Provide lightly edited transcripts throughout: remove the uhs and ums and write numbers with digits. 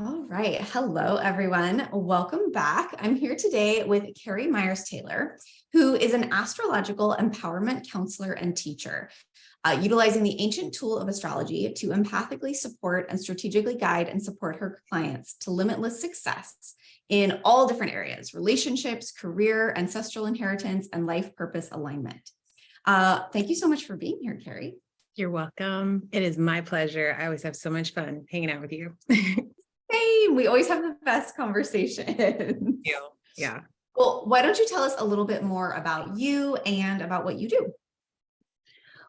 All right. Hello, everyone. Welcome back. I'm here today with Karrie Myers Taylor, who is an astrological empowerment counselor and teacher, utilizing the ancient tool of astrology to empathically support and strategically guide and support her clients to limitless success in all different areas: relationships, career, ancestral inheritance, and life purpose alignment. Thank you so much for being here, Karrie. You're welcome. It is my pleasure. I always have so much fun hanging out with you. Hey, we always have the best conversations. Yeah. Well, why don't you tell us a little bit more about you and about what you do?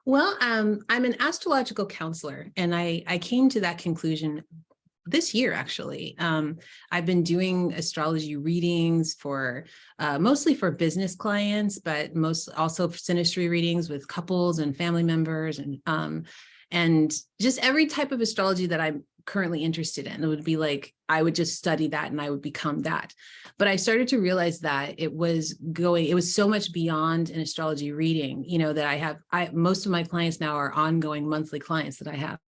Well, I'm an astrological counselor, and I came to that conclusion this year, actually. I've been doing astrology readings for mostly for business clients, but most also for synastry readings with couples and family members, and just every type of astrology that I'm currently interested in. It would be like I would just study that and I would become that. But I started to realize that it was so much beyond an astrology reading, that most of my clients now are ongoing monthly clients that I have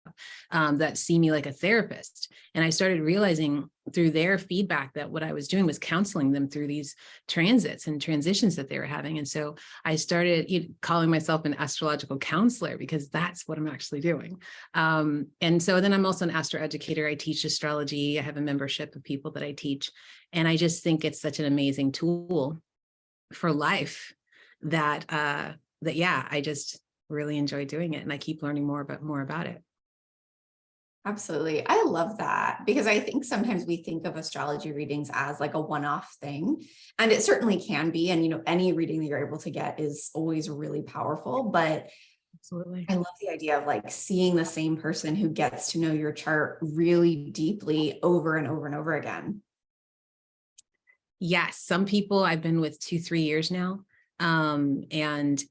that see me like a therapist. And I started realizing through their feedback that what I was doing was counseling them through these transits and transitions that they were having. And so I started calling myself an astrological counselor because that's what I'm actually doing. And so then I'm also an astro educator. I teach astrology. I have a membership of people that I teach. And I just think it's such an amazing tool for life that I just really enjoy doing it. And I keep learning more about it. Absolutely. I love that because I think sometimes we think of astrology readings as like a one-off thing, and it certainly can be. And, any reading that you're able to get is always really powerful, but Absolutely. I love the idea of like seeing the same person who gets to know your chart really deeply over and over and over again. Yes. Some people I've been with 2-3 years now. And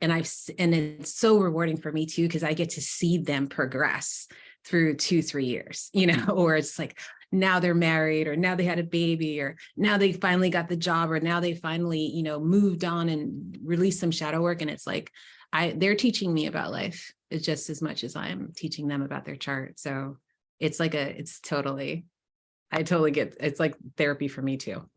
it's so rewarding for me too, because I get to see them progress through 2-3 years, or it's like now they're married, or now they had a baby, or now they finally got the job, or now they finally, moved on and released some shadow work. And it's like, they're teaching me about life just as much as I'm teaching them about their chart. So it's like I totally get, it's like therapy for me too.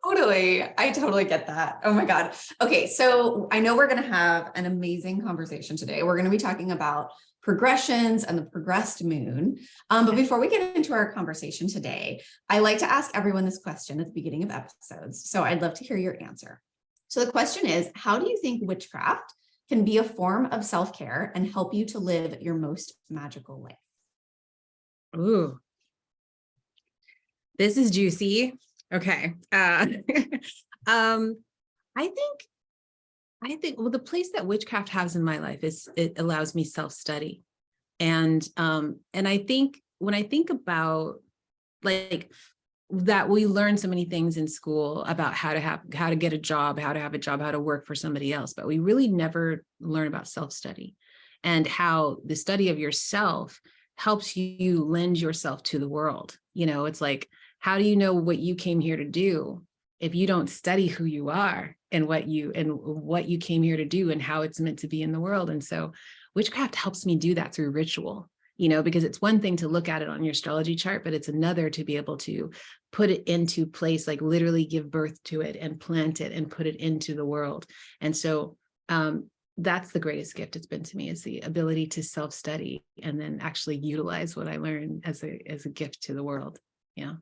Totally. I totally get that. Oh my God. Okay. So I know we're going to have an amazing conversation today. We're going to be talking about progressions and the progressed moon. But before we get into our conversation today, I like to ask everyone this question at the beginning of episodes. So I'd love to hear your answer. So the question is, how do you think witchcraft can be a form of self-care and help you to live your most magical life? Ooh, this is juicy. Okay. I think, well, the place that witchcraft has in my life is it allows me self-study. And I think when I think about like that, we learn so many things in school about how to get a job, how to have a job, how to work for somebody else, but we really never learn about self-study and how the study of yourself helps you lend yourself to the world. It's like, how do you know what you came here to do if you don't study who you are and what you came here to do and how it's meant to be in the world? And so witchcraft helps me do that through ritual, because it's one thing to look at it on your astrology chart, but it's another to be able to put it into place, like literally give birth to it and plant it and put it into the world. And so that's the greatest gift it's been to me, is the ability to self-study and then actually utilize what I learned as a gift to the world. Yeah.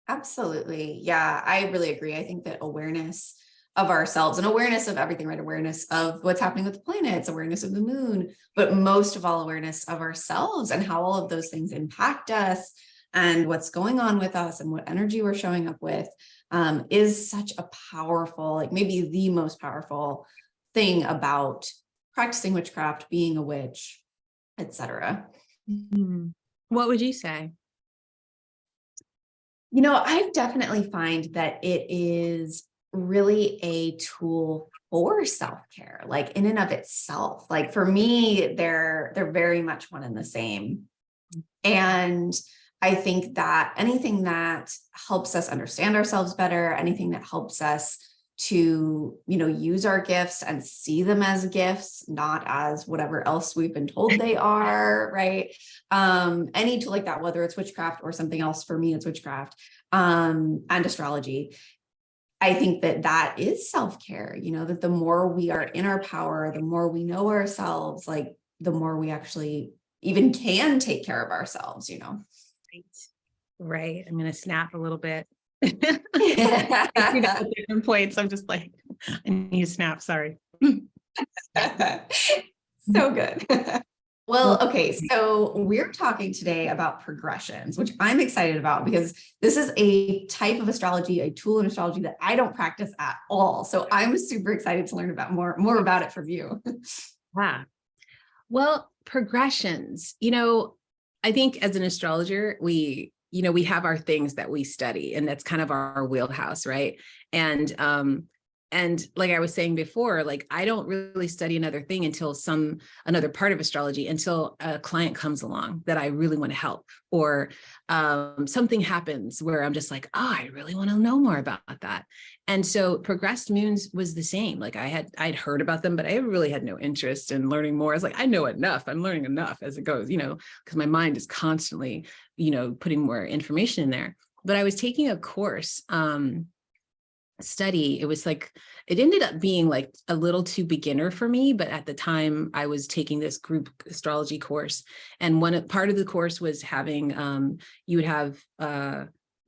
Absolutely. Yeah, I really agree. I think that awareness of ourselves and awareness of everything, right? Awareness of what's happening with the planets, awareness of the moon, but most of all, awareness of ourselves and how all of those things impact us and what's going on with us and what energy we're showing up with is such a powerful, like maybe the most powerful thing about practicing witchcraft, being a witch, etc. Mm-hmm. What would you say? I definitely find that it is really a tool for self-care, like in and of itself. Like for me, they're very much one and the same. And I think that anything that helps us understand ourselves better, anything that helps us to, use our gifts and see them as gifts, not as whatever else we've been told they are, right? Any tool like that, whether it's witchcraft or something else. For me, it's witchcraft, and astrology. I think that is self-care, that the more we are in our power, the more we know ourselves, like the more we actually even can take care of ourselves, Right. I'm going to snap a little bit. At different points, I'm just like, I need to snap. Sorry. So good. Well, okay, so we're talking today about progressions, which I'm excited about because this is a type of astrology, a tool in astrology that I don't practice at all. So I'm super excited to learn about more about it from you. Yeah. Well, progressions, I think as an astrologer, we have our things that we study, and that's kind of our wheelhouse, right? And like I was saying before, like I don't really study another thing until another part of astrology, until a client comes along that I really want to help, or something happens where I'm just like, oh, I really want to know more about that. And so progressed moons was the same. Like I'd heard about them, but I really had no interest in learning more. I was like, I know enough. I'm learning enough as it goes, because my mind is constantly, putting more information in there. But I was taking a course, study. It was like, it ended up being like a little too beginner for me, but at the time I was taking this group astrology course, and part of the course was having you would have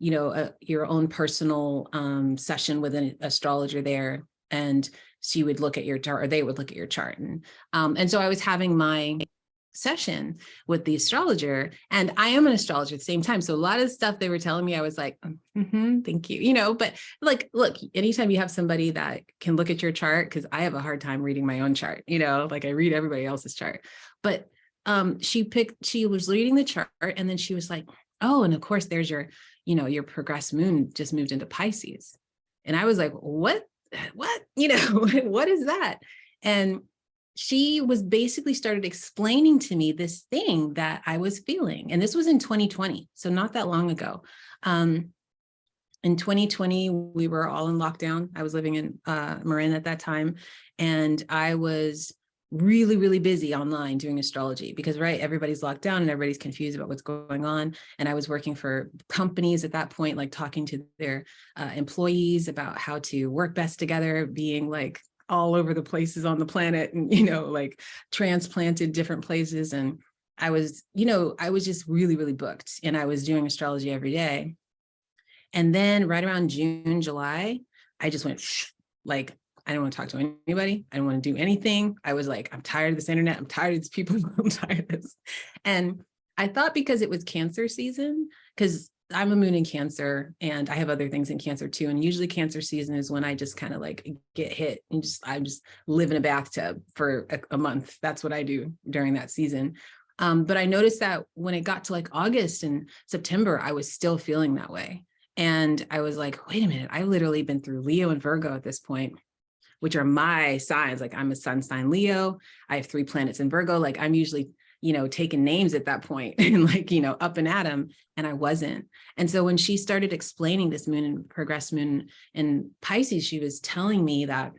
your own personal session with an astrologer there, and she would look at your chart, or they would look at your chart, and so I was having my session with the astrologer, and I am an astrologer at the same time. So a lot of stuff they were telling me, I was like, thank you, but like, look, anytime you have somebody that can look at your chart, because I have a hard time reading my own chart, like I read everybody else's chart, but she was reading the chart, and then she was like, oh, and of course there's your progressed moon just moved into Pisces. And I was like, what, what is that? And she was basically started explaining to me this thing that I was feeling. And this was in 2020, so not that long ago. In 2020, we were all in lockdown. I was living in Marin at that time. And I was really, really busy online doing astrology because, right, everybody's locked down and everybody's confused about what's going on. And I was working for companies at that point, like talking to their employees about how to work best together, being like all over the places on the planet, and like transplanted different places. And I was just really, really booked, and I was doing astrology every day. And then right around June, July, I just went like, I don't want to talk to anybody. I don't want to do anything. I was like, I'm tired of this internet. I'm tired of these people. I'm tired of this. And I thought because it was Cancer season, because I'm a moon in Cancer and I have other things in Cancer too. And usually Cancer season is when I just kind of like get hit and I just live in a bathtub for a month. That's what I do during that season. But I noticed that when it got to like August and September, I was still feeling that way. And I was like, wait a minute, I've literally been through Leo and Virgo at this point, which are my signs. Like I'm a sun sign Leo. I have 3 planets in Virgo. Like I'm usually taking names at that point and like, up and at them. And I wasn't. And so when she started explaining this moon and progressed moon in Pisces, she was telling me that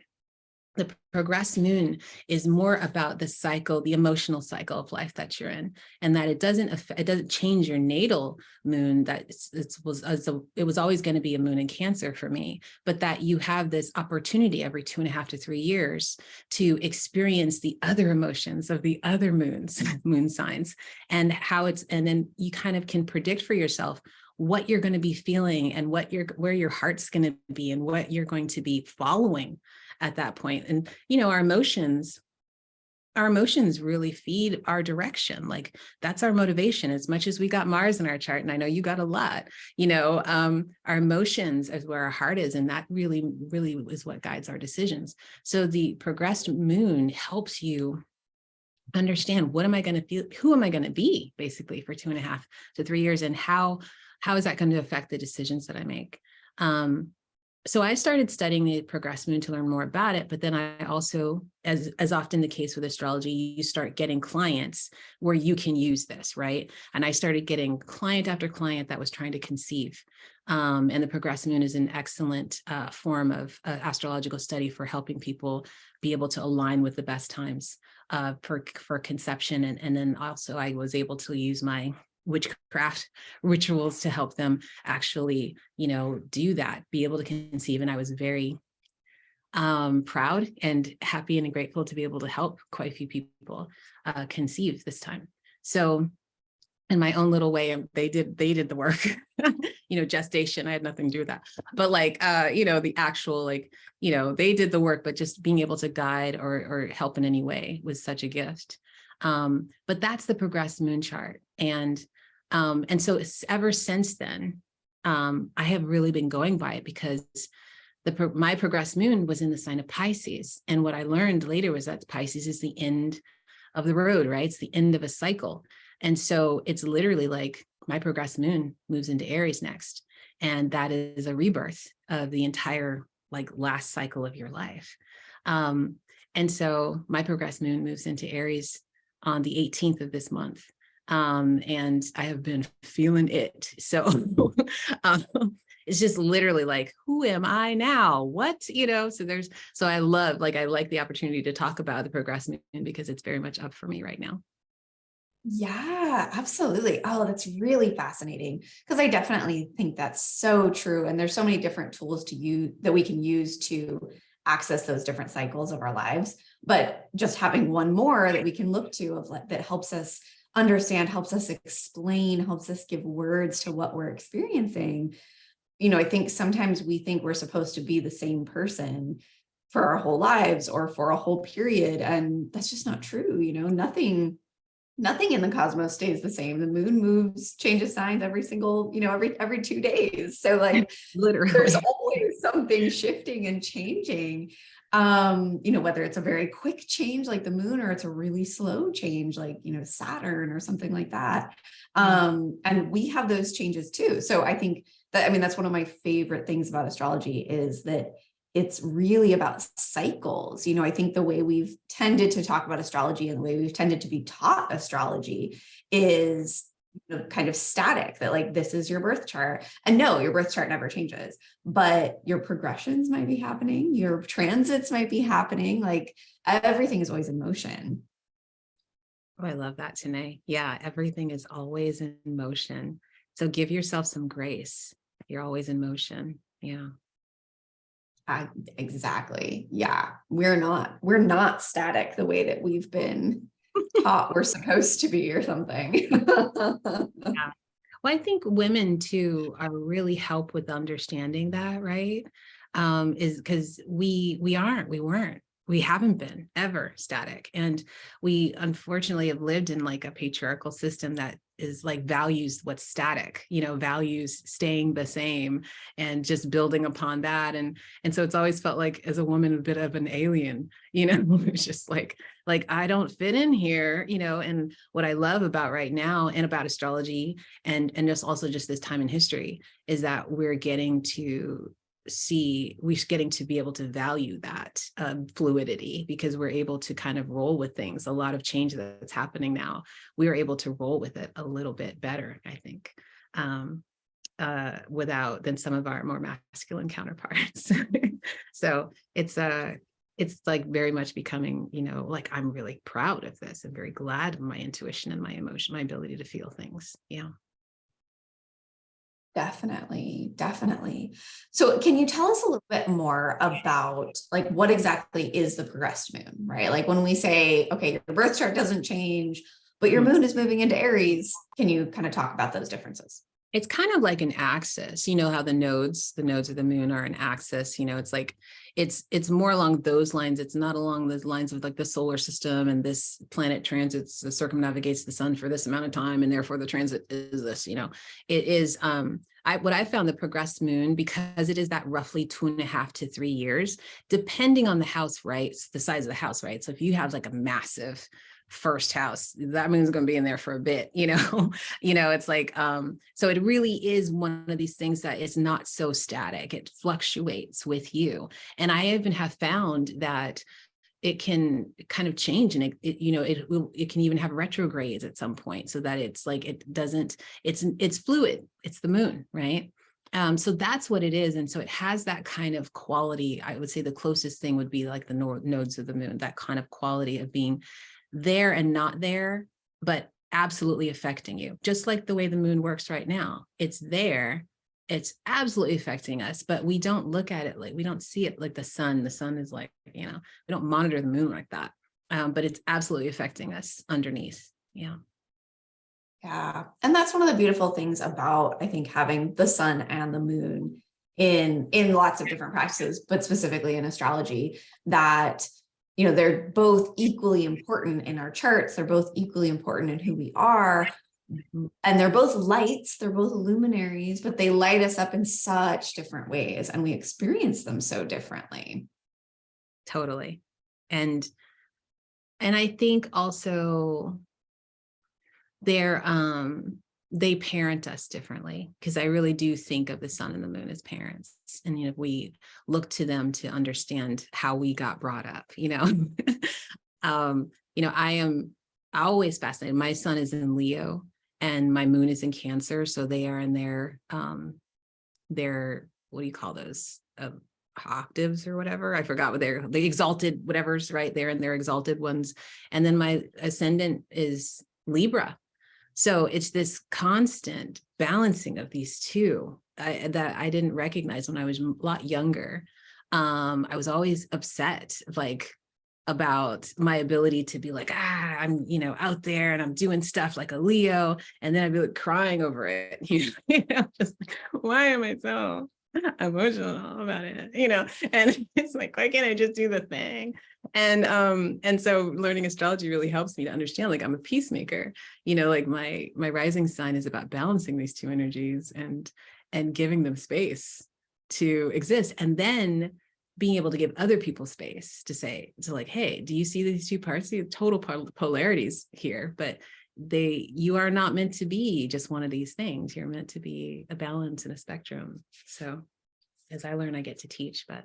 the progressed moon is more about the cycle, the emotional cycle of life that you're in, and that it doesn't change your natal moon. That it was always going to be a moon in Cancer for me, but that you have this opportunity every 2.5 to 3 years to experience the other emotions of the other moons, moon signs, and then you kind of can predict for yourself what you're going to be feeling and where your heart's going to be and what you're going to be following at that point. And, our emotions really feed our direction. Like that's our motivation. As much as we got Mars in our chart, and I know you got a lot, our emotions is where our heart is. And that really, really is what guides our decisions. So the progressed moon helps you understand, what am I going to feel? Who am I going to be basically for 2.5 to 3 years? And how is that going to affect the decisions that I make? So I started studying the progressed moon to learn more about it, but then I also, as often the case with astrology, you start getting clients where you can use this, right? And I started getting client after client that was trying to conceive. And the progressed moon is an excellent form of astrological study for helping people be able to align with the best times for conception. And then also I was able to use my witchcraft rituals to help them actually, do that, be able to conceive. And I was very proud and happy and grateful to be able to help quite a few people conceive this time. So in my own little way, they did the work, gestation. I had nothing to do with that. But the actual, they did the work, but just being able to guide or help in any way was such a gift. But that's the progressed moon chart. And so ever since then, I have really been going by it because my progressed moon was in the sign of Pisces. And what I learned later was that Pisces is the end of the road, right? It's the end of a cycle. And so it's literally like my progressed moon moves into Aries next. And that is a rebirth of the entire last cycle of your life. And so my progressed moon moves into Aries on the 18th of this month. And I have been feeling it. So it's just literally like, who am I now? What, so I like the opportunity to talk about the progressed moon because it's very much up for me right now. Yeah, absolutely. Oh, that's really fascinating because I definitely think that's so true. And there's so many different tools to use that we can use to access those different cycles of our lives. But just having one more that we can look to that helps us understand, helps us explain, helps us give words to what we're experiencing. I think sometimes we think we're supposed to be the same person for our whole lives or for a whole period. And that's just not true. Nothing in the cosmos stays the same. The moon moves, changes signs every single, every 2 days. So literally, there's always something shifting and changing. Whether it's a very quick change like the moon, or it's a really slow change like, Saturn or something like that. And we have those changes too. So I think that's one of my favorite things about astrology is that it's really about cycles. I think the way we've tended to talk about astrology and the way we've tended to be taught astrology is kind of static, that this is your birth chart. And no, your birth chart never changes, but your progressions might be happening. Your transits might be happening. Everything is always in motion. Oh, I love that, Tanae. Yeah, everything is always in motion. So give yourself some grace. You're always in motion. Yeah. Exactly. Yeah. We're not static the way that we've been taught we're supposed to be or something. Yeah. Well, I think women too are really help with understanding that, right? Is because we haven't been ever static. And we unfortunately have lived in a patriarchal system that is values what's static, values staying the same and just building upon that. And so it's always felt like as a woman, a bit of an alien, it's just like I don't fit in here, and what I love about right now and about astrology and just also just this time in history is that we're getting to be able to value that fluidity because we're able to kind of roll with things. A lot of change that's happening now, we are able to roll with it a little bit better, I think, without than some of our more masculine counterparts. So it's very much becoming, I'm really proud of this. I'm very glad of my intuition and my emotion, my ability to feel things. Yeah. Definitely. So can you tell us a little bit more about what exactly is the progressed moon, right? When we say, okay, your birth chart doesn't change, but your moon is moving into Aries, can you kind of talk about those differences? It's kind of like an axis, how the nodes of the moon are an axis, it's more along those lines. It's not along the lines of the solar system and this planet transits, circumnavigates the sun for this amount of time. And therefore the transit is this, it is, what I found the progressed moon, because it is that roughly 2.5 to 3 years, depending on the house, right? The size of the house, right? So if you have a massive first house. That moon's going to be in there for a bit, it's like, so it really is one of these things that is not so static. It fluctuates with you. And I even have found that it can kind of change, and it can even have retrogrades at some point, so that it's like, it's fluid. It's the moon, right? So that's what it is. And so it has that kind of quality. I would say the closest thing would be like the nodes of the moon, that kind of quality of being there and not there, but absolutely affecting you. Just like the way the moon works right now. It's there. It's absolutely affecting us, but we don't look at it like, we don't see it like the sun. The sun is like, we don't monitor the moon like that. But it's absolutely affecting us underneath. Yeah. Yeah. And that's one of the beautiful things about, I think, having the sun and the moon in lots of different practices, but specifically in astrology, that, they're both equally important in our charts. They're both equally important in who we are. And they're both lights, they're both luminaries, but they light us up in such different ways, and we experience them so differently. Totally. And I think also they parent us differently, because I really do think of the sun and the moon as parents. And, we look to them to understand how we got brought up, I am always fascinated. My sun is in Leo and my moon is in Cancer. So they are in their, what do you call those? Octaves or whatever. I forgot what the exalted whatever's right there, and their exalted ones. And then my ascendant is Libra. So it's this constant balancing of these two that I didn't recognize when I was a lot younger. I was always upset, like, about my ability to be like, I'm, out there and I'm doing stuff like a Leo. And then I'd be like crying over it, just like, why am I so emotional about it, and it's like, why can't I just do the thing? And so learning astrology really helps me to understand, like, I'm a peacemaker, like my rising sign is about balancing these two energies and giving them space to exist, and then being able to give other people space to say, like, hey, do you see these two parts? The total polarities here, but you are not meant to be just one of these things. You're meant to be a balance and a spectrum. So as I learn, I get to teach, but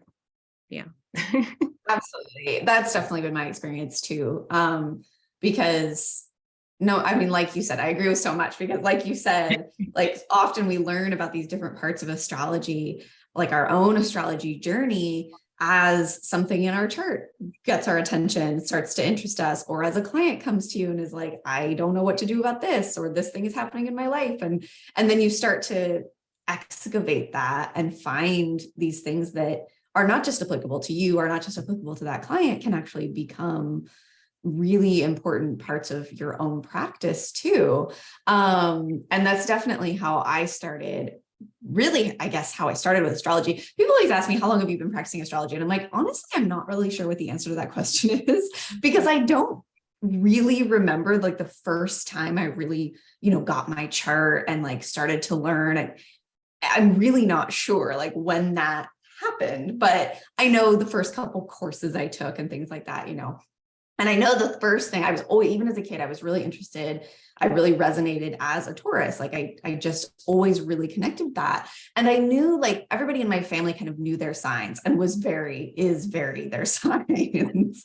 yeah. Absolutely. That's definitely been my experience too. Because no, I mean, like you said, I agree with so much, because like you said, like, often we learn about these different parts of astrology, like our own astrology journey, as something in our chart gets our attention, starts to interest us, or as a client comes to you and is like, I don't know what to do about this, or this thing is happening in my life. And then you start to excavate that and find these things that are not just applicable to you, are not just applicable to that client, can actually become really important parts of your own practice too. And that's definitely how I started. Really, I guess how I started with astrology. People always ask me, how long have you been practicing astrology? And I'm like, honestly, I'm not really sure what the answer to that question is, because I don't really remember like the first time I really, got my chart and like started to learn. I'm really not sure like when that happened, but I know the first couple courses I took and things like that, And I know the first thing I was always, even as a kid, I was really interested. I really resonated as a Taurus. Like I just always really connected with that. And I knew like everybody in my family kind of knew their signs and is very their signs,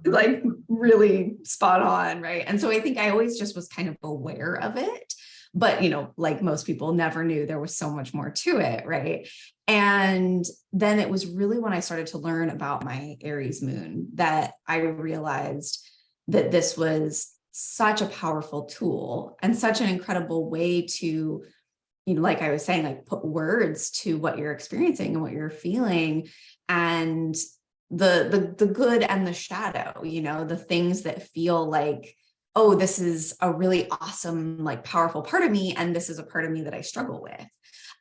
like really spot on. Right. And so I think I always just was kind of aware of it, but, like most people, never knew there was so much more to it. Right. And then it was really when I started to learn about my Aries moon that I realized that this was such a powerful tool and such an incredible way to, like I was saying, like put words to what you're experiencing and what you're feeling, and the good and the shadow, the things that feel like, oh, this is a really awesome, like powerful part of me, and this is a part of me that I struggle with.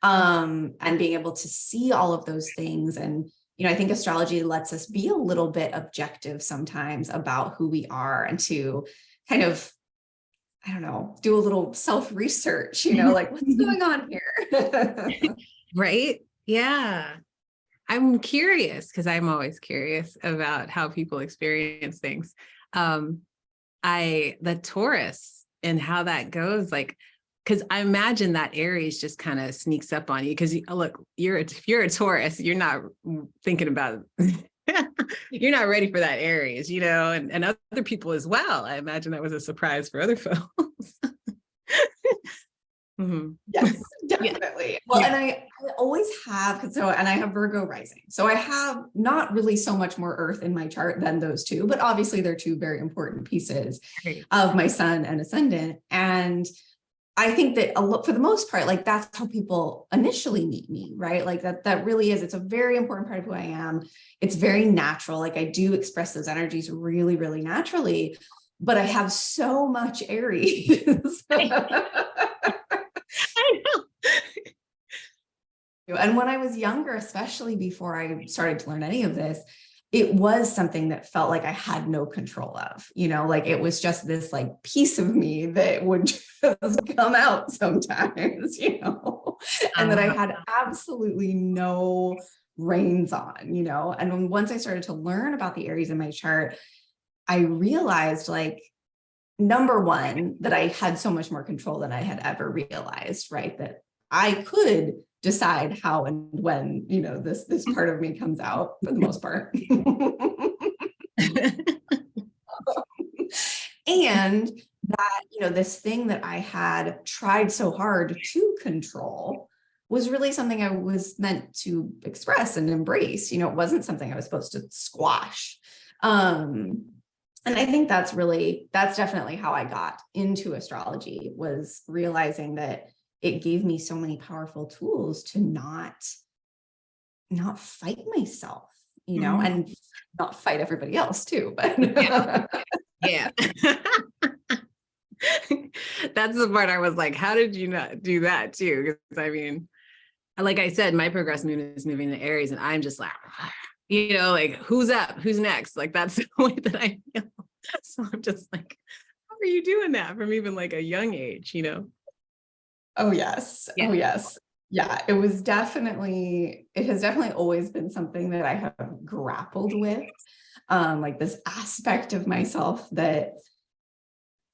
And being able to see all of those things. And, I think astrology lets us be a little bit objective sometimes about who we are, and to kind of, I don't know, do a little self-research, like what's going on here? Right. Yeah. I'm curious, because I'm always curious about how people experience things. the Taurus and how that goes, like, because I imagine that Aries just kind of sneaks up on you because look, if you're a Taurus, you're not thinking about you're not ready for that Aries, and other people as well. I imagine that was a surprise for other folks. Mm-hmm. Yes, definitely. Yeah. Well, and I always have, and I have Virgo rising. So I have not really so much more Earth in my chart than those two, but obviously they're two very important pieces of my sun and ascendant. And I think that for the most part, like that's how people initially meet me, right? Like that really is, it's a very important part of who I am. It's very natural. Like I do express those energies really, really naturally, but I have so much Aries. I know. And when I was younger, especially before I started to learn any of this, it was something that felt like I had no control of, like it was just this like piece of me that would just come out sometimes, and that I had absolutely no reins on, and once I started to learn about the Aries in my chart, I realized like, number one, that I had so much more control than I had ever realized, right? That I could decide how and when, this part of me comes out for the most part. And that, this thing that I had tried so hard to control was really something I was meant to express and embrace. It wasn't something I was supposed to squash. And I think that's definitely how I got into astrology, was realizing that it gave me so many powerful tools to not fight myself, and not fight everybody else too. But yeah. That's the part I was like, how did you not do that too? Because I mean, like I said, my progress moon is moving to Aries, and I'm just like, like who's up, who's next? Like that's the way that I feel. So I'm just like, how are you doing that from even like a young age, Oh yes. Yeah. Oh yes. Yeah, it has definitely always been something that I have grappled with, like this aspect of myself that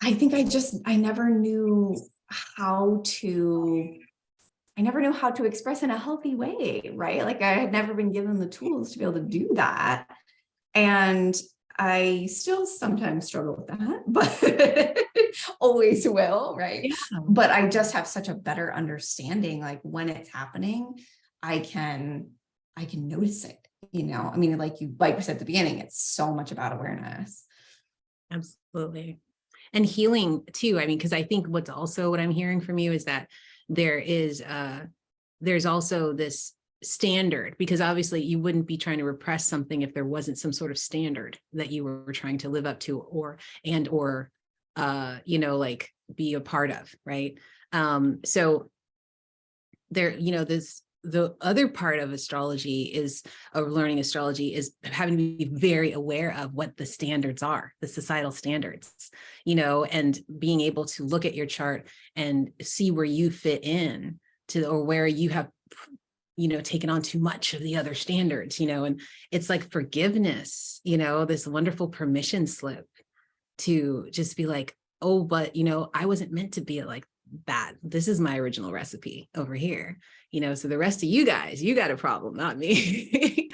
I think I never knew how to express in a healthy way, right? Like I had never been given the tools to be able to do that. And I still sometimes struggle with that, but always will, right? Yeah. But I just have such a better understanding, like when it's happening, I can notice it, I mean, like we said at the beginning, it's so much about awareness. Absolutely. And healing too. I mean, because I think what I'm hearing from you is that there's also this standard, because obviously you wouldn't be trying to repress something if there wasn't some sort of standard that you were trying to live up to or like be a part of, right? So there, the other part of astrology learning astrology is having to be very aware of what the standards are, the societal standards, and being able to look at your chart and see where you fit in or where you have taken on too much of the other standards, and it's like forgiveness, this wonderful permission slip to just be like, oh, but, I wasn't meant to be like that. This is my original recipe over here, so the rest of you guys, you got a problem, not me,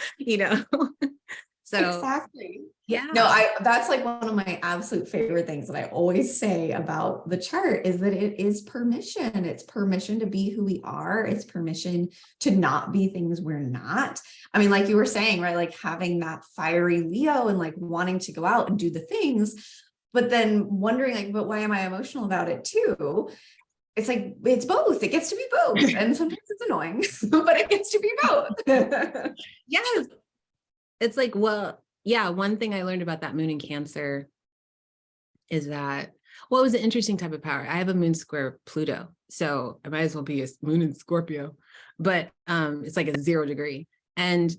So exactly. Yeah. No, that's like one of my absolute favorite things that I always say about the chart is that it is permission. It's permission to be who we are. It's permission to not be things we're not. I mean, like you were saying, right? Like having that fiery Leo and like wanting to go out and do the things, but then wondering like, but why am I emotional about it too? It's like, it's both. It gets to be both. And sometimes it's annoying, but it gets to be both. Yes. It's like, well, yeah, one thing I learned about that moon in Cancer is that, well, it was an interesting type of power. I have a moon square Pluto, so I might as well be a moon in Scorpio, but it's like a 0 degree. And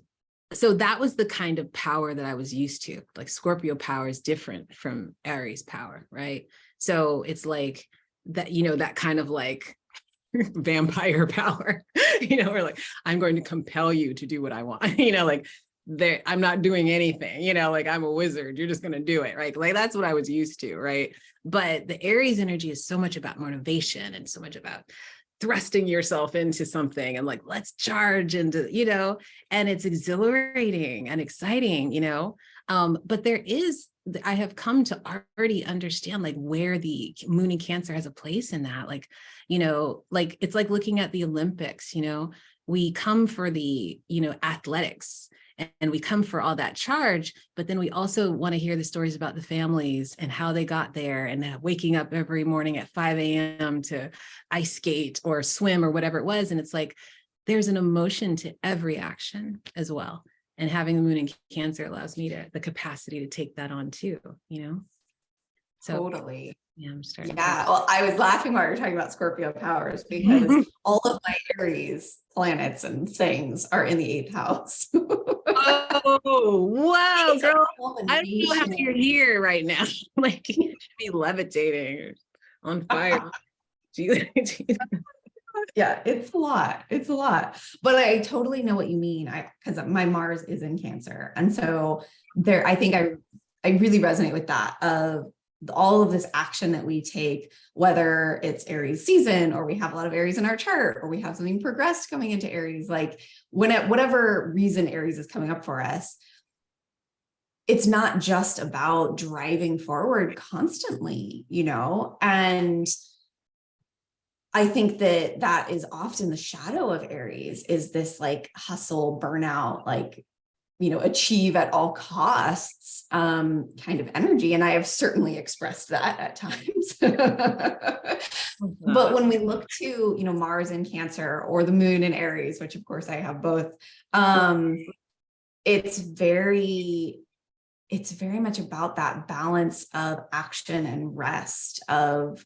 so that was the kind of power that I was used to. Like Scorpio power is different from Aries power, right? So it's like that, that kind of like vampire power, or like, I'm going to compel you to do what I want, like there, I'm not doing anything, you know, like I'm a wizard, you're just going to do it, right? Like that's what I was used to, right? But the Aries energy is so much about motivation and so much about thrusting yourself into something and like, let's charge into, you know, and it's exhilarating and exciting, you know. But I have come to already understand like where the moon in Cancer has a place in that, like, you know, like it's like looking at the Olympics, you know, we come for the, you know, athletics and we come for all that charge, but then we also want to hear the stories about the families and how they got there and waking up every morning at 5 a.m. to ice skate or swim or whatever it was. And it's like, there's an emotion to every action as well. And having the moon in Cancer allows me the capacity to take that on too, you know? So Totally. yeah, I'm starting. Yeah. Well, I was laughing while you were talking about Scorpio powers because all of my Aries planets and things are in the 8th house. Oh, wow, It's girl. a I don't know how you're here right now. Like you should be levitating or on fire. Yeah, it's a lot. It's a lot. But I totally know what you mean. Because my Mars is in Cancer. And so I think I really resonate with that of all of this action that we take, whether it's Aries season or we have a lot of Aries in our chart or we have something progressed coming into Aries, like whatever reason Aries is coming up for us, it's not just about driving forward constantly, you know, and I think that is often the shadow of Aries is this like hustle, burnout, like, you know, achieve at all costs kind of energy. And I have certainly expressed that at times. But when we look to, you know, Mars in Cancer or the moon in Aries, which of course I have both, it's very much about that balance of action and rest, of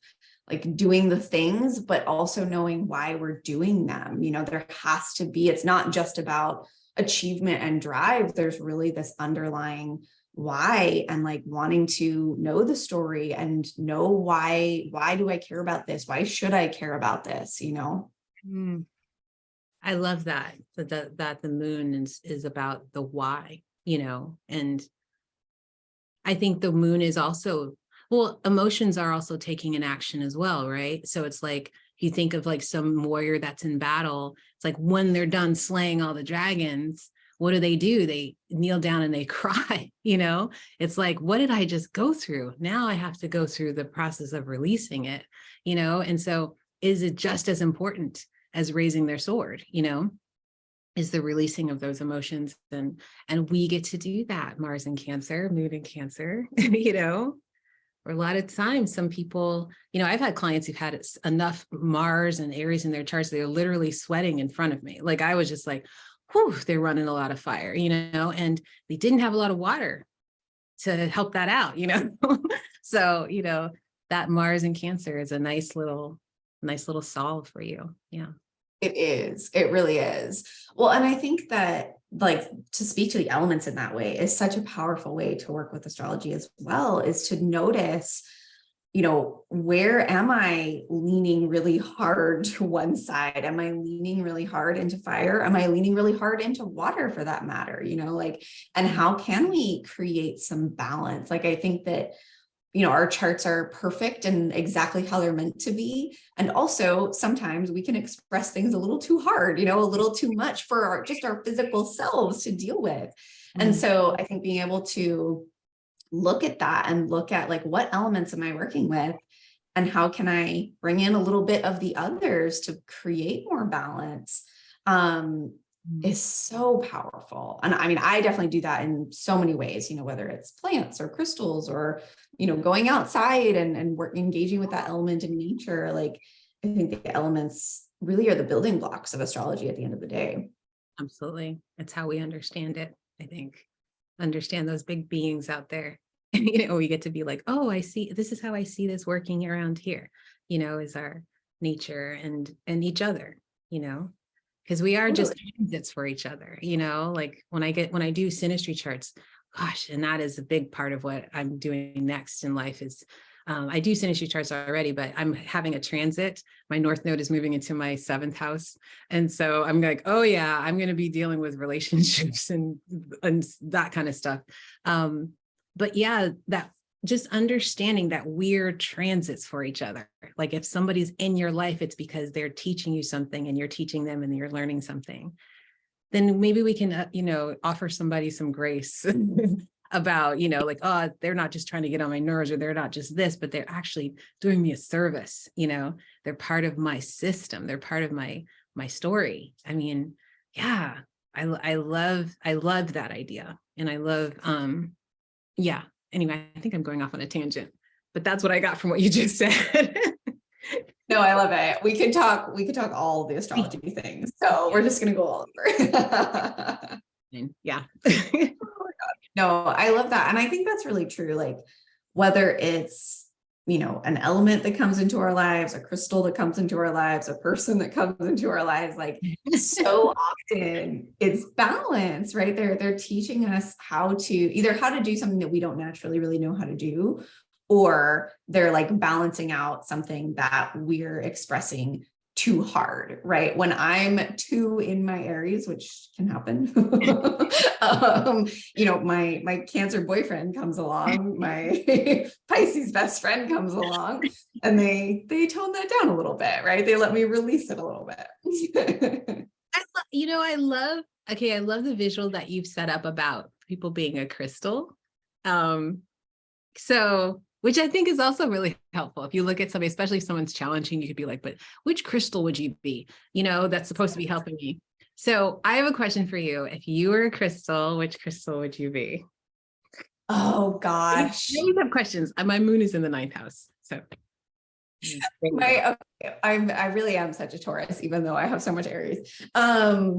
like doing the things, but also knowing why we're doing them. You know, there has to be, it's not just about achievement and drive. There's really this underlying why and like wanting to know the story and know why do I care about this? Why should I care about this? You know? I love that the moon is about the why, you know, and I think the moon is also, well, emotions are also taking an action as well, right? So it's like, if you think of like some warrior that's in battle, it's like when they're done slaying all the dragons, what do? They kneel down and they cry, you know? It's like, what did I just go through? Now I have to go through the process of releasing it, you know? And so is it just as important as raising their sword, you know? Is the releasing of those emotions. And we get to do that. Mars in Cancer, moon in Cancer, you know, or a lot of times some people, you know, I've had clients who've had enough Mars and Aries in their charts, they're literally sweating in front of me. Like I was just like, whew, they're running a lot of fire, you know, and they didn't have a lot of water to help that out, you know. So, you know, that Mars in Cancer is a nice little solve for you. Yeah. It is. It really is. Well, and I think that like to speak to the elements in that way is such a powerful way to work with astrology as well, is to notice, you know, where am I leaning really hard to one side? Am I leaning really hard into fire? Am I leaning really hard into water for that matter? You know, like, and how can we create some balance? Like, I think that, you know, our charts are perfect and exactly how they're meant to be. And also sometimes we can express things a little too hard, you know, a little too much for our physical selves to deal with. And so I think being able to look at that and look at like, what elements am I working with and how can I bring in a little bit of the others to create more balance, is so powerful. And I mean, I definitely do that in so many ways, you know, whether it's plants or crystals or, you know, going outside and engaging with that element in nature. Like, I think the elements really are the building blocks of astrology at the end of the day. Absolutely. It's how we understand it, I think. Understand those big beings out there. You know, we get to be like, oh, I see, this is how I see this working around here, you know, is our nature and each other, you know, because we are just transits for each other, you know, like when I do synastry charts, gosh, and that is a big part of what I'm doing next in life is I do synastry charts already, but I'm having a transit. My North Node is moving into my 7th house. And so I'm like, oh yeah, I'm going to be dealing with relationships and that kind of stuff. But yeah, that just understanding that we're transits for each other. Like if somebody's in your life, it's because they're teaching you something and you're teaching them and you're learning something. Then maybe we can, offer somebody some grace about, like, oh, they're not just trying to get on my nerves, or they're not just this, but they're actually doing me a service. They're part of my system. They're part of my story. I mean, yeah, I love that idea. And I love, yeah. Anyway, I think I'm going off on a tangent, but that's what I got from what you just said. No, I love it. We could talk all the astrology things. So we're just going to go all over. Yeah. No, I love that. And I think that's really true. Like whether it's, an element that comes into our lives, a crystal that comes into our lives, a person that comes into our lives, like so often it's balance, right? They're teaching us how to do something that we don't naturally really know how to do, or they're like balancing out something that we're expressing too hard, right? When I'm too in my Aries, which can happen, my Cancer boyfriend comes along, my Pisces best friend comes along, and they tone that down a little bit, right? They let me release it a little bit. I love the visual that you've set up about people being a crystal. Which I think is also really helpful. If you look at somebody, especially if someone's challenging, you could be like, but which crystal would you be? That's supposed to be helping me. So I have a question for you. If you were a crystal, which crystal would you be? Oh gosh. I always have questions. My moon is in the 9th house. So I really am such a Taurus, even though I have so much Aries. I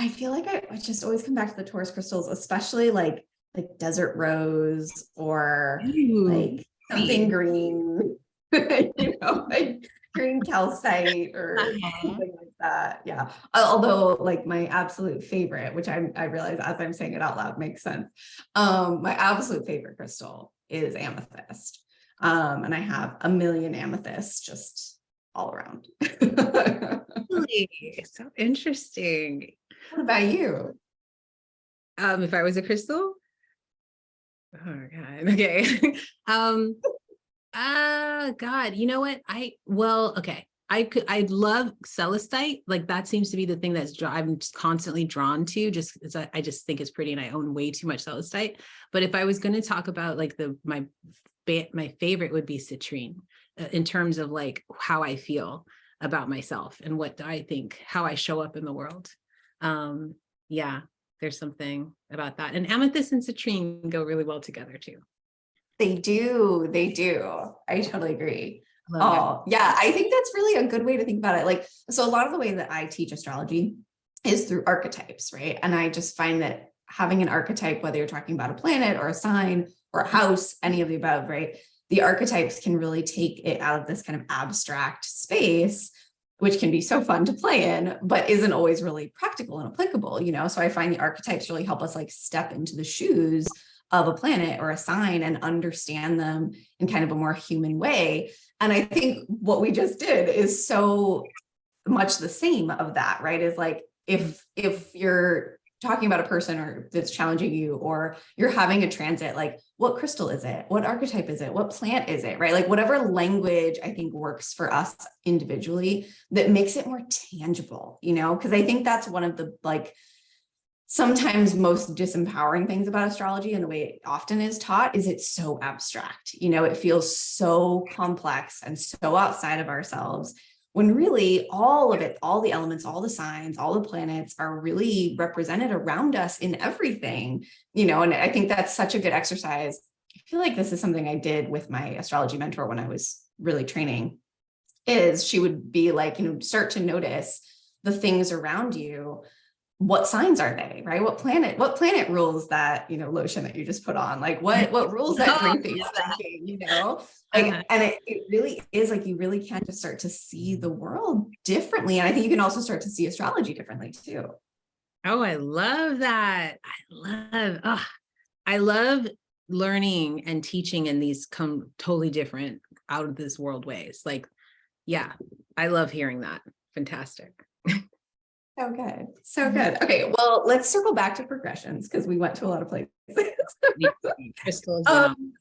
feel like I just always come back to the Taurus crystals, especially like desert rose or like something green, like green calcite or something like that. Yeah. Although like my absolute favorite, which I realize as I'm saying it out loud makes sense. My absolute favorite crystal is amethyst. And I have a million amethysts just all around. Really? So interesting. What about you? If I was a crystal? Oh God. Okay. God, you know what? Okay. I love celestite. Like that seems to be the thing I'm just constantly drawn to, just because I just think it's pretty, and I own way too much celestite. But if I was going to talk about like my favorite would be citrine, in terms of like how I feel about myself and what I think, how I show up in the world. Yeah. There's something about that. And amethyst and citrine go really well together too. They do. I totally agree. Oh, yeah. I think that's really a good way to think about it. Like, so a lot of the way that I teach astrology is through archetypes, right? And I just find that having an archetype, whether you're talking about a planet or a sign or a house, any of the above, right? The archetypes can really take it out of this kind of abstract space, which can be so fun to play in, but isn't always really practical and applicable, So I find the archetypes really help us like step into the shoes of a planet or a sign and understand them in kind of a more human way. And I think what we just did is so much the same of that, right? Is like, if you're talking about a person or that's challenging you, or you're having a transit, like what crystal is it? What archetype is it? What plant is it? Right? Like whatever language I think works for us individually that makes it more tangible, because I think that's one of the like sometimes most disempowering things about astrology, and the way it often is taught, is it's so abstract. It feels so complex and so outside of ourselves, when really all of it, all the elements, all the signs, all the planets are really represented around us in everything, and I think that's such a good exercise. I feel like this is something I did with my astrology mentor when I was really training, is she would be like, start to notice the things around you. What signs are they, right? What planet rules that, lotion that you just put on? Like what rules that drink that you're drinking, Like, and it really is like, you really can just start to see the world differently. And I think you can also start to see astrology differently too. Oh, I love that. I love learning and teaching in these totally different out of this world ways. Like, yeah, I love hearing that. Fantastic. So good. So good. Okay. Well, let's circle back to progressions because we went to a lot of places. Crystals. Um,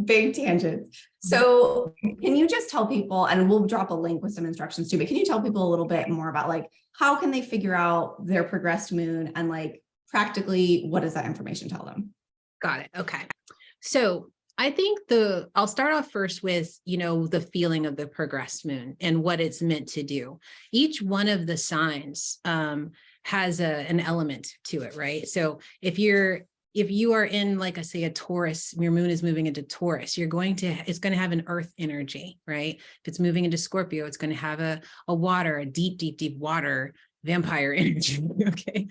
Big tangents. So can you just tell people, and we'll drop a link with some instructions too, but can you tell people a little bit more about like, how can they figure out their progressed moon and like practically what does that information tell them? Got it. Okay. So I think I'll start off first with, the feeling of the progressed moon and what it's meant to do. Each one of the signs has an element to it, right? So if you are in, like I say, a Taurus, your moon is moving into Taurus, it's going to have an earth energy, right? If it's moving into Scorpio, it's going to have a deep water vampire energy. Okay.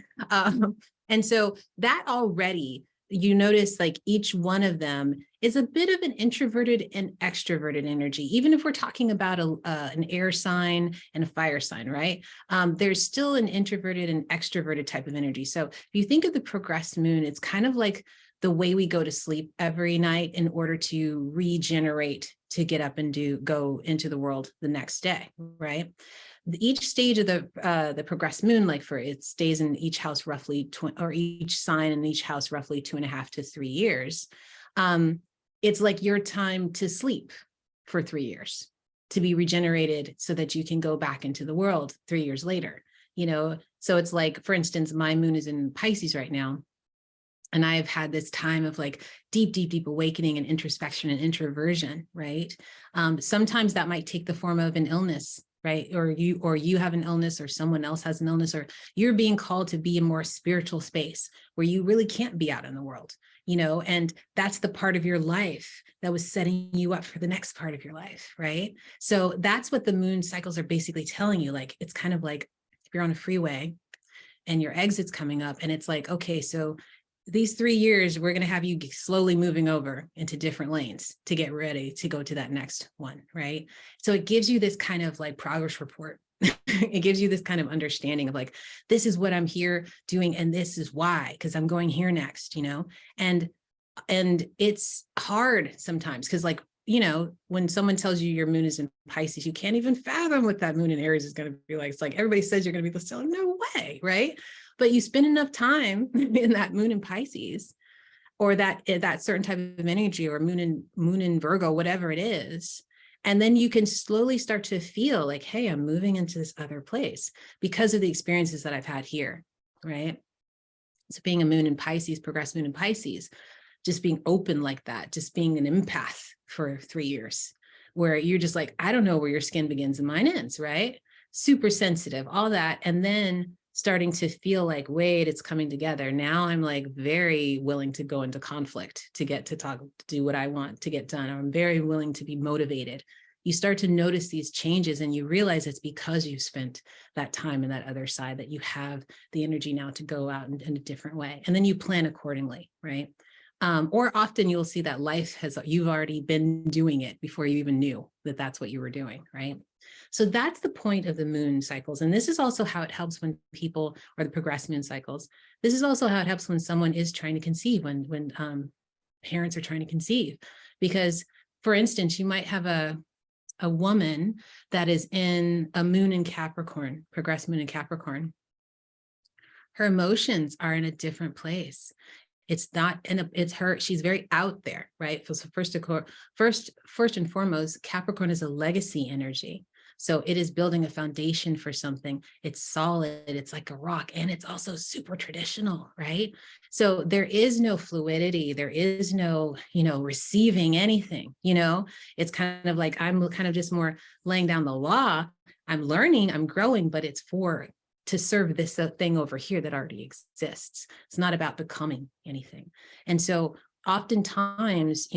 And so that already, you notice like each one of them is a bit of an introverted and extroverted energy. Even if we're talking about an air sign and a fire sign, right? There's still an introverted and extroverted type of energy. So if you think of the progressed moon, it's kind of like the way we go to sleep every night in order to regenerate, to get up and go into the world the next day, right? Each stage of the progressed moon, like it stays in each house roughly, or each sign in each house roughly 2.5 to 3 years. It's like your time to sleep for 3 years, to be regenerated so that you can go back into the world 3 years later. So it's like, for instance, my moon is in Pisces right now. And I've had this time of like deep awakening and introspection and introversion, right? Sometimes that might take the form of an illness, right? Or you have an illness, or someone else has an illness, or you're being called to be a more spiritual space where you really can't be out in the world, and that's the part of your life that was setting you up for the next part of your life, right? So that's what the moon cycles are basically telling you. Like, it's kind of like if you're on a freeway and your exit's coming up, and it's like, okay, so these 3 years, we're going to have you slowly moving over into different lanes to get ready to go to that next one, right? So it gives you this kind of like progress report. It gives you this kind of understanding of like, this is what I'm here doing, and this is why, because I'm going here next, and it's hard sometimes because, like, when someone tells you your moon is in Pisces, you can't even fathom what that moon in Aries is going to be like. It's like everybody says you're going to be this, no way, right? But you spend enough time in that moon in Pisces, or that certain type of energy, or moon in Virgo, whatever it is. And then you can slowly start to feel like, hey, I'm moving into this other place because of the experiences that I've had here, right? So being a moon in Pisces, progressed moon in Pisces, just being open like that, just being an empath for 3 years, where you're just like, I don't know where your skin begins and mine ends, right? Super sensitive, all that. And then starting to feel like, wait, it's coming together. Now I'm like very willing to go into conflict to get to talk, to do what I want to get done. I'm very willing to be motivated. You start to notice these changes, and you realize it's because you spent that time in that other side that you have the energy now to go out in a different way. And then you plan accordingly, right? Or often you'll see that you've already been doing it before you even knew that that's what you were doing, right? So that's the point of the moon cycles. And this is also how it helps when people, or the progressed moon cycles, this is also how it helps when someone is trying to conceive, when parents are trying to conceive. Because, for instance, you might have a woman that is in a moon in Capricorn, progressed moon in Capricorn. Her emotions are in a different place. It's not, and it's her, she's very out there, right? So first and foremost, Capricorn is a legacy energy. So it is building a foundation for something. It's solid, it's like a rock, and it's also super traditional, right? So there is no fluidity, there is no, receiving anything, it's kind of like, I'm kind of just more laying down the law. I'm learning, I'm growing, but it's to serve this thing over here that already exists. It's not about becoming anything. And so oftentimes,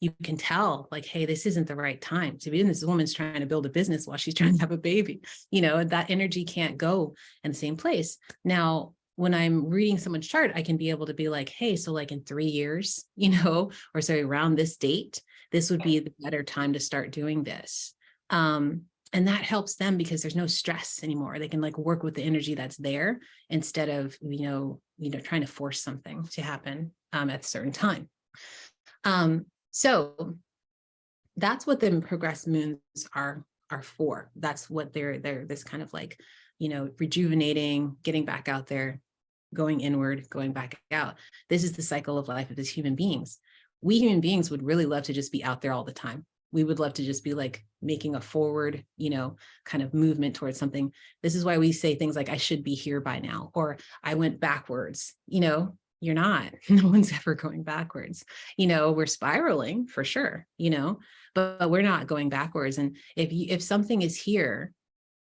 you can tell like, hey, this isn't the right time to be in. This woman's trying to build a business while she's trying to have a baby, that energy can't go in the same place. Now, when I'm reading someone's chart, I can be able to be like, hey, so like in 3 years, or so around this date, this would be the better time to start doing this. And that helps them because there's no stress anymore. They can like work with the energy that's there instead of, trying to force something to happen. at a certain time. So that's what the progressed moons are for. That's what they're this kind of like, rejuvenating, getting back out there, going inward, going back out. This is the cycle of life of as human beings. We human beings would really love to just be out there all the time. We would love to just be like making a forward, kind of movement towards something. This is why we say things like, I should be here by now, or I went backwards. You're not. No one's ever going backwards. We're spiraling for sure, but we're not going backwards. And if something is here,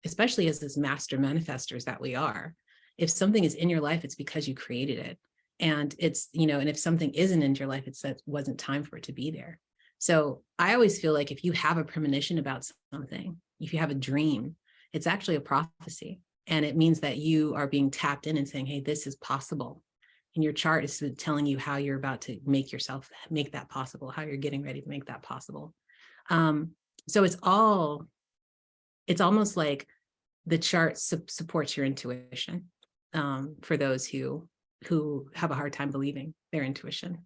especially as this master manifestors that we are, if something is in your life, it's because you created it. And it's, and if something isn't in your life, it's that wasn't time for it to be there. So I always feel like if you have a premonition about something, if you have a dream, it's actually a prophecy. And it means that you are being tapped in and saying, hey, this is possible. And your chart is telling you how you're about to make that possible, how you're getting ready to make that possible. So it's almost like the chart supports your intuition, for those who have a hard time believing their intuition,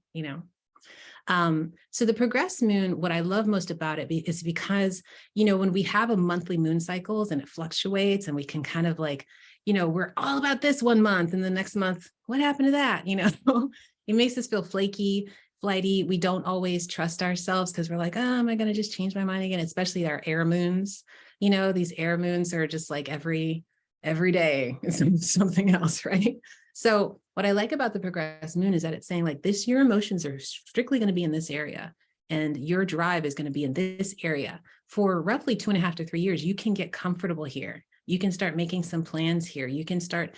So the progressed moon, what I love most about it is because, when we have a monthly moon cycles and it fluctuates and we can kind of like, we're all about this one month and the next month, what happened to that? It makes us feel flaky, flighty. We don't always trust ourselves because we're like, oh, am I going to just change my mind again? Especially our air moons. These air moons are just like every day is something else, right? So what I like about the progressed moon is that it's saying like this, your emotions are strictly going to be in this area and your drive is going to be in this area for roughly 2.5 to 3 years. You can get comfortable here. You can start making some plans here. You can start,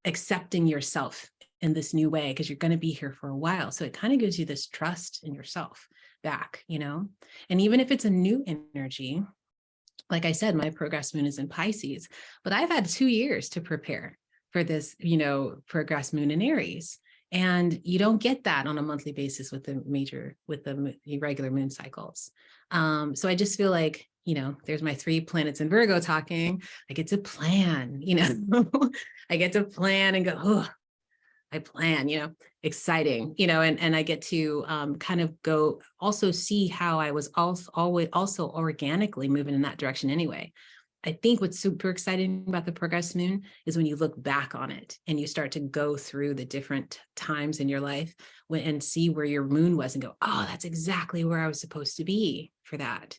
accepting yourself in this new way because you're going to be here for a while. So it kind of gives you this trust in yourself back, and even if it's a new energy, like I said, my progressed moon is in Pisces, but I've had 2 years to prepare for this, progressed moon in Aries. And you don't get that on a monthly basis with the regular moon cycles. So I just feel like, there's my 3 planets in Virgo talking. I get to plan, I get to plan and go, oh, I plan, exciting, and I get to kind of go also see how I was also organically moving in that direction anyway. I think what's super exciting about the progressed moon is when you look back on it and you start to go through the different times in your life and see where your moon was and go, oh, that's exactly where I was supposed to be for that.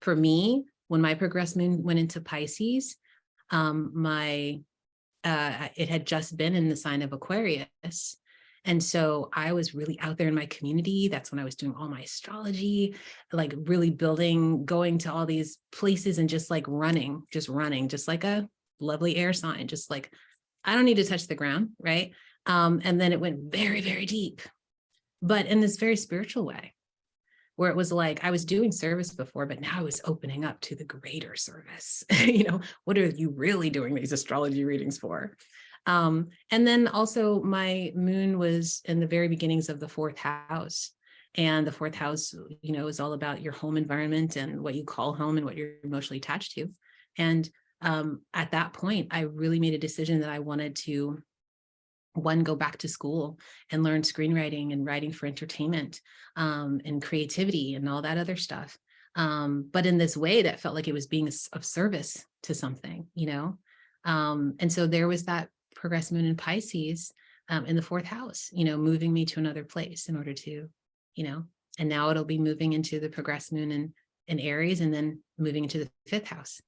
For me, when my progressed moon went into Pisces, it had just been in the sign of Aquarius. And so I was really out there in my community. That's when I was doing all my astrology, like really building, going to all these places and just like running, just like a lovely air sign, just like, I don't need to touch the ground, right? And then it went very, very deep, but in this very spiritual way, where it was like, I was doing service before, but now I was opening up to the greater service. What are you really doing these astrology readings for? And then also my moon was in the very beginnings of the 4th house. And the 4th house, is all about your home environment and what you call home and what you're emotionally attached to. And at that point, I really made a decision that I wanted to, one, go back to school and learn screenwriting and writing for entertainment, and creativity and all that other stuff. But in this way that felt like it was being of service to something, and so there was that progressed moon in Pisces, in the 4th house, moving me to another place in order to, and now it'll be moving into the progressed moon in Aries and then moving into the 5th house,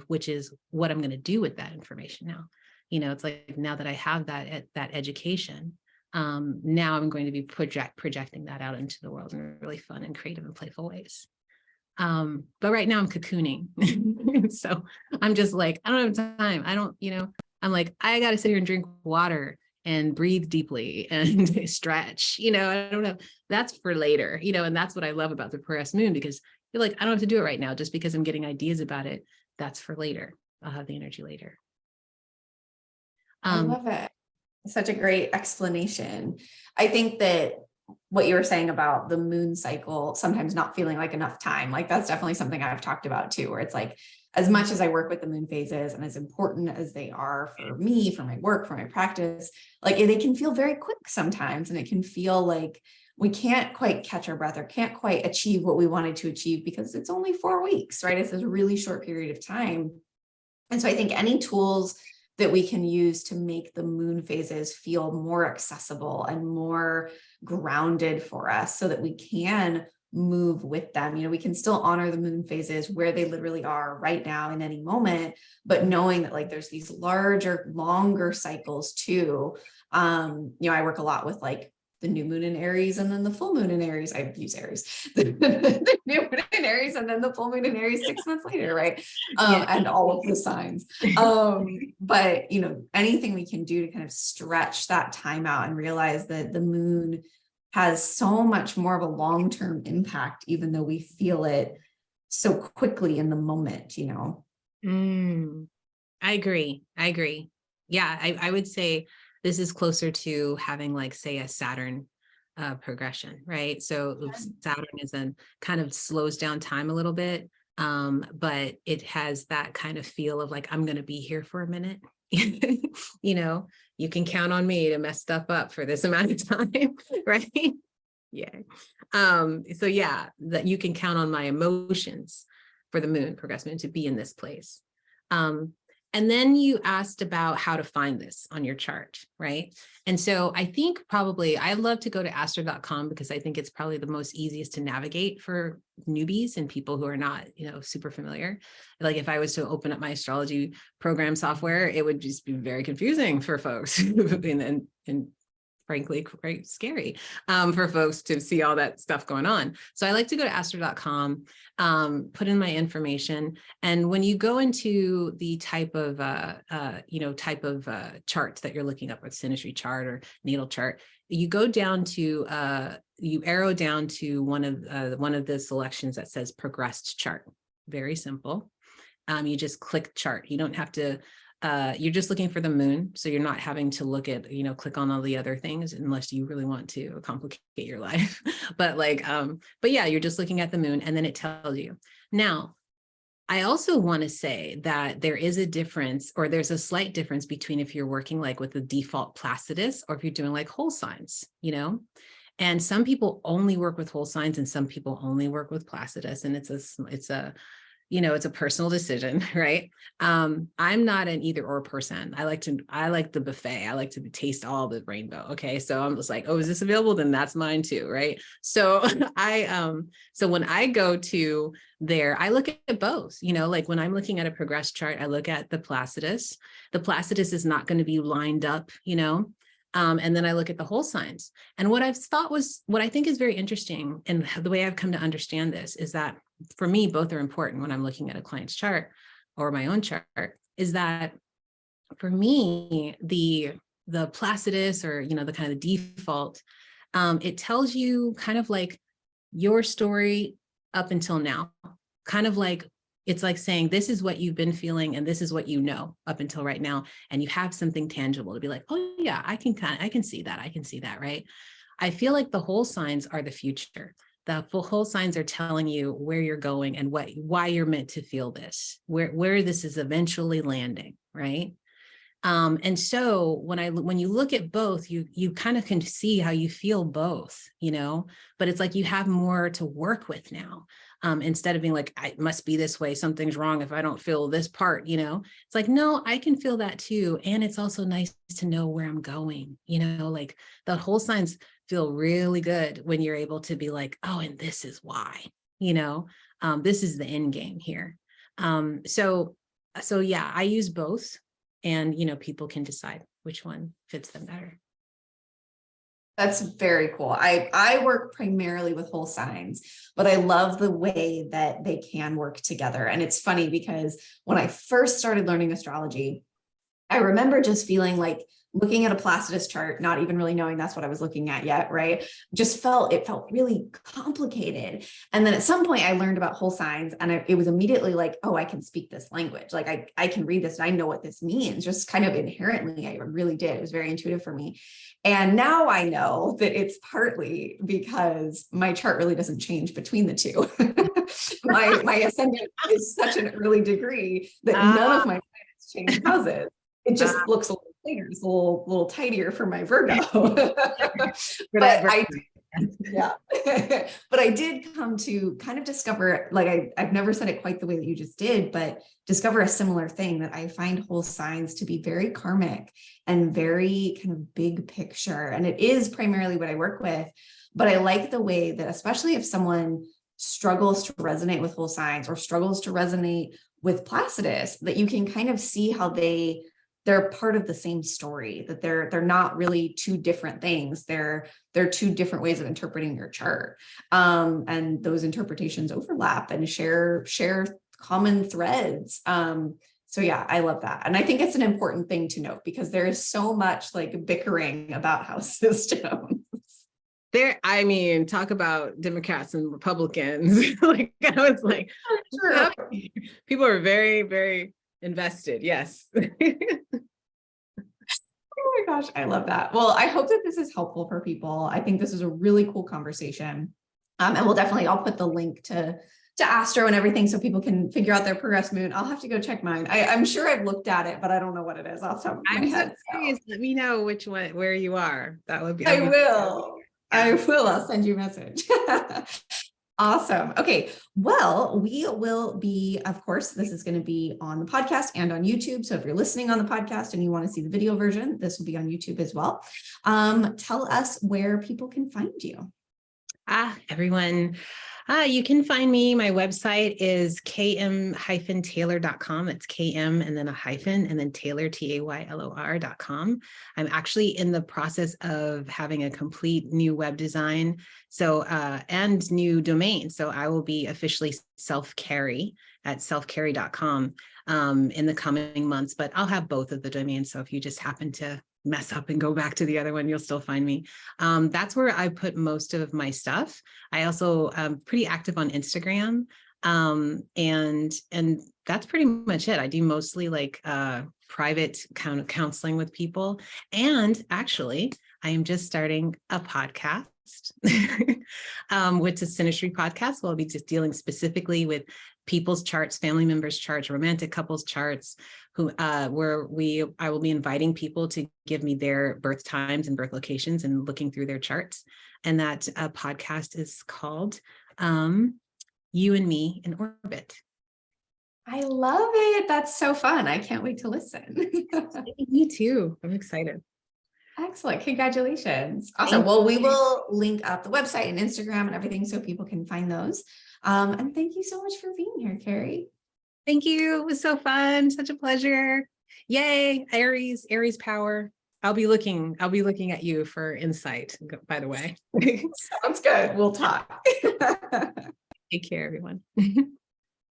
which is what I'm going to do with that information now. It's like now that I have that education, now I'm going to be projecting that out into the world in really fun and creative and playful ways. But right now I'm cocooning. So I'm just like, I don't have time. I don't, I'm like, I got to sit here and drink water and breathe deeply and stretch, I don't know. That's for later, and that's what I love about the progressed moon, because you're like, I don't have to do it right now just because I'm getting ideas about it. That's for later. I'll have the energy later. I love it. Such a great explanation. I think that what you were saying about the moon cycle, sometimes not feeling like enough time, like that's definitely something I've talked about too, where it's like, as much as I work with the moon phases and as important as they are for me, for my work, for my practice, like they can feel very quick sometimes. And it can feel like we can't quite catch our breath or can't quite achieve what we wanted to achieve because it's only 4 weeks, right? It's a really short period of time. And so I think any tools that we can use to make the moon phases feel more accessible and more grounded for us so that we can move with them. You know, we can still honor the moon phases where they literally are right now in any moment, but knowing that like there's these larger, longer cycles too. You know, I work a lot with like the new moon in Aries and then the full moon in Aries. I use Aries, the new moon in Aries and then the full moon in Aries 6 months later, right? And all of the signs. But you know, anything we can do to kind of stretch that time out and realize that the moon has so much more of a long-term impact, even though we feel it so quickly in the moment, you know? I agree. Yeah, I would say this is closer to having like, say, a Saturn progression, right? So Saturn is then kind of slows down time a little bit, but it has that kind of feel of like, I'm going to be here for a minute. You know, you can count on me to mess stuff up for this amount of time, right? Yeah. So yeah, that you can count on my emotions for the moon, progress moon, to be in this place. And then you asked about how to find this on your chart, right? And so I think probably I love to go to astro.com because I think it's probably the most easiest to navigate for newbies and people who are not, you know, super familiar. Like if I was to open up my astrology program software, it would just be very confusing for folks and frankly, quite scary for folks to see all that stuff going on. So I like to go to astro.com, put in my information. And when you go into the type of, charts that you're looking up, with synastry chart or natal chart, you go down to, you arrow down to one of the selections that says progressed chart. Very simple. You just click chart. You don't have to, you're just looking for the moon. So you're not having to look at, you know, click on all the other things unless you really want to complicate your life. But yeah, you're just looking at the moon and then it tells you. Now, I also want to say that there is a difference, or there's a slight difference between if you're working like with the default Placidus or if you're doing like whole signs, you know. And some people only work with whole signs and some people only work with Placidus, and it's a you know, it's a personal decision, right? I'm not an either or person. I like the buffet. I like to taste all the rainbow. Okay. So I'm just like, oh, is this available? Then that's mine too. Right. So so when I go to there, I look at both, you know, like when I'm looking at a progress chart, I look at the Placidus. The Placidus is not going to be lined up, you know. And then I look at the whole signs. And what I think is very interesting, and the way I've come to understand this is that for me, both are important when I'm looking at a client's chart or my own chart, is that for me, the Placidus, or, you know, the kind of the default, it tells you kind of like your story up until now, kind of like, it's like saying, this is what you've been feeling and this is what you know up until right now. And you have something tangible to be like, oh yeah, I can see that, right? I feel like the whole signs are the future. The whole signs are telling you where you're going and why you're meant to feel this, where this is eventually landing, right? And so when you look at both, you kind of can see how you feel both, you know, but it's like you have more to work with now. Instead of being like, I must be this way, something's wrong if I don't feel this part, you know. It's like, no, I can feel that too. And it's also nice to know where I'm going, you know, like the whole signs feel really good when you're able to be like, oh, and this is why, you know, this is the end game here. So yeah, I use both, and, you know, people can decide which one fits them better. That's very cool. I work primarily with whole signs, but I love the way that they can work together. And it's funny because when I first started learning astrology, I remember just feeling like looking at a Placidus chart, not even really knowing that's what I was looking at yet, right? It felt really complicated. And then at some point I learned about whole signs, and it was immediately like, oh, I can speak this language. Like I can read this and I know what this means, just kind of inherently. I really did. It was very intuitive for me. And now I know that it's partly because my chart really doesn't change between the two. my ascendant is such an early degree that none of my planets change houses. It just looks a little later, it's a little tidier for my Virgo. Yeah. But I did come to kind of discover, like I've never said it quite the way that you just did, but discover a similar thing, that I find whole signs to be very karmic and very kind of big picture. And it is primarily what I work with, but I like the way that, especially if someone struggles to resonate with whole signs or struggles to resonate with Placidus, that you can kind of see how they're part of the same story, that they're not really two different things. They're two different ways of interpreting your chart. And those interpretations overlap and share common threads. So yeah, I love that. And I think it's an important thing to note, because there is so much like bickering about house systems. I mean, talk about Democrats and Republicans. Like, I was like, Sure. People are very, very invested. Yes. Oh my gosh, I love that. Well, I hope that this is helpful for people. I think this is a really cool conversation. And I'll put the link to Astro and everything so people can figure out their progress moon. I'll have to go check mine. I'm sure I've looked at it, but I don't know what it is off the top of my head. So curious. Let me know which one, where you are. That would be. I will. I'll send you a message. Awesome. Okay. Well, we will be, of course, this is going to be on the podcast and on YouTube. So if you're listening on the podcast and you want to see the video version, this will be on YouTube as well. Tell us where people can find you. Everyone. You can find me. My website is km-taylor.com. It's KM and then a hyphen and then Taylor, TAYLOR.com. I'm actually in the process of having a complete new web design. So, and new domain. So I will be officially self-Karrie at selfkarrie.com in the coming months, but I'll have both of the domains. So if you just happen to mess up and go back to the other one, you'll still find me. That's where I put most of my stuff. I also am pretty active on Instagram. And that's pretty much it. I do mostly like private kind of counseling with people. And actually, I am just starting a podcast, which is Synastry Podcast. Where I'll be just dealing specifically with people's charts, family members' charts, romantic couples charts, I will be inviting people to give me their birth times and birth locations and looking through their charts. And that podcast is called You and Me in Orbit. I love it. That's so fun. I can't wait to listen. Me too. I'm excited. Excellent. Congratulations. Awesome. Well, we will link up the website and Instagram and everything so people can find those. And thank you so much for being here, Karrie. Thank you. It was so fun. Such a pleasure. Yay. Aries power. I'll be looking at you for insight, by the way. Sounds good. We'll talk. Take care, everyone.